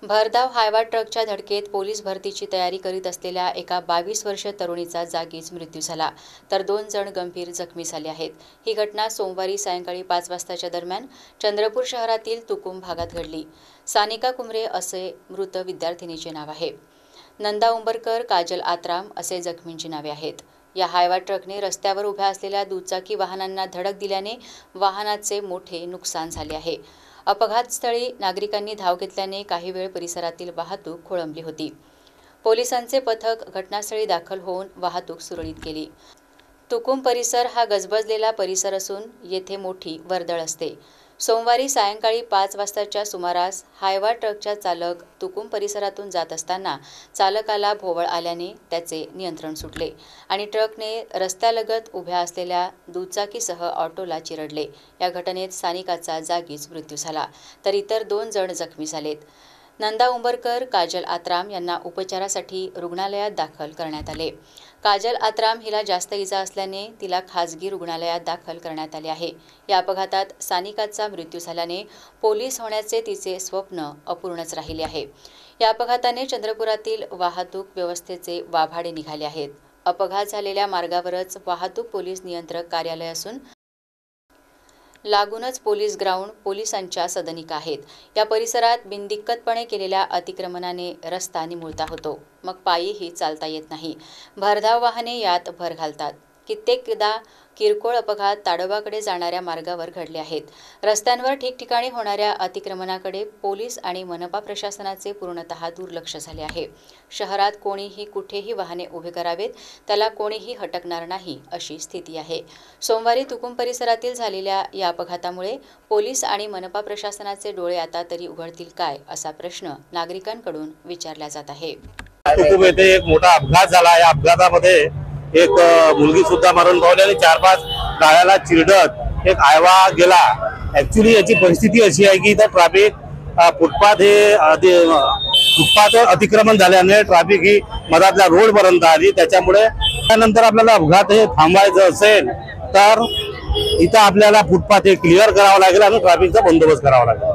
भरधाव हायवा ट्रकच्या धडकेत पोलीस भरतीची तयारी करीत असलेल्या एका 22 वर्षीय तरुणीचा जागीच मृत्यू झाला, तर 2 जण गंभीर जखमी झाले आहेत। ही घटना सोमवारी सायंकाळी 5 वाजताच्या दरम्यान चंद्रपूर शहरातील तुकुम भागात घडली। सानिका कुमरे असे मृत विद्यार्थिनीचे नाव आहे। नंदा उंबरकर, काजल आत्राम असे जखमींची नावे आहेत। या हायवा ट्रकने रस्त्यावर उभ्या असलेल्या दुचाकी वाहनांना धडक दिल्याने वाहनाचे मोठे नुकसान झाले आहे। अपघातस्थळी नागरिकांनी धाव घेतल्याने काही वेळ परिसरातील वाहतूक खोळंबली होती। पोलिसांचे पथक घटनास्थळी दाखल होऊन वाहतूक सुरळीत केली। तुकुम परिसर हा गजबजलेला परिसर असून येथे मोठी वर्दळ असते। सोमवारी सायंकाळी 5 वाजताच्या सुमारास हायवा ट्रकचा चालक तुकुम परिसरातून जात असताना चालकाला भोवळ आल्याने त्याचे नियंत्रण सुटले आणि ट्रकने रस्त्यालगत उभ्या असलेल्या दुचाकीसह ऑटोला चिरडले। या घटनेत सानिकाचा जागीच मृत्यू झाला, तर इतर 2 जण जखमी झालेत। नंदा उंबरकर, काजल आत्राम यांना उपचारासाठी रुग्णालयात दाखल करण्यात आले। काजल आत्राम हिला जास्त इजा असल्याने तिला खासगी रुग्णालयात दाखल करण्यात आले आहे। या अपघातात सानिकाचा मृत्यू झाल्याने पोलीस होण्याचे तिचे स्वप्न अपूर्णच राहिले आहे। या अपघाताने चंद्रपुरातील वाहतूक व्यवस्थेचे वाभाडे निघाले आहेत। अपघात झालेल्या मार्गावरच वाहतूक पोलीस नियंत्रक कार्यालय असून लागूनच पोलीस ग्राउंड पोलिसांच्या सदनिका आहेत। या परिसरात बिनदिक्कतपणे केलेल्या अतिक्रमणाने रस्ता निमुळता होतो, मग पायीही चालता येत नाही। भरधाव वाहने यात भर घालतात। कित्येकदा किरकोळ अपघात ताडोबाकडे जाणाऱ्या मार्गावर घडले आहेत। रस्त्यांवर ठिकठिकाणी होणाऱ्या अतिक्रमणाकडे पोलीस आणि मनपा प्रशासनाचे पूर्णतः दुर्लक्ष झाले आहे। शहरात कोणीही कुठेही वाहने उभे करावेत, त्याला कोणीही हटकणार नाही अशी स्थिती आहे। सोमवारी तुकुम परिसरातील झालेल्या या अपघातामुळे पोलीस आणि मनपा प्रशासनाचे डोळे आता तरी उघडतील काय, असा प्रश्न नागरिकांकडून विचारला जात आहे। तुकुम येथे एक मोठा अपघात झाला। या अपघातामध्ये एक मुलगी सुद्धा मरण पावली आणि 4-5 गाड्याला चिरडत एक हायवा गेला। ऍक्च्युली याची परिस्थिती अशी आहे की इथं ट्रॅफिक फुटपाथ अतिक्रमण झाल्याने ट्रॅफिक ही मधातल्या रोड पर्यंत आली। त्याच्यामुळे त्यानंतर आपल्याला अपघात हे थांबवायचं असेल तर इथं आपल्याला फुटपाथ हे क्लिअर करावं लागेल आणि ट्रॅफिकचा बंदोबस्त करावा लागेल।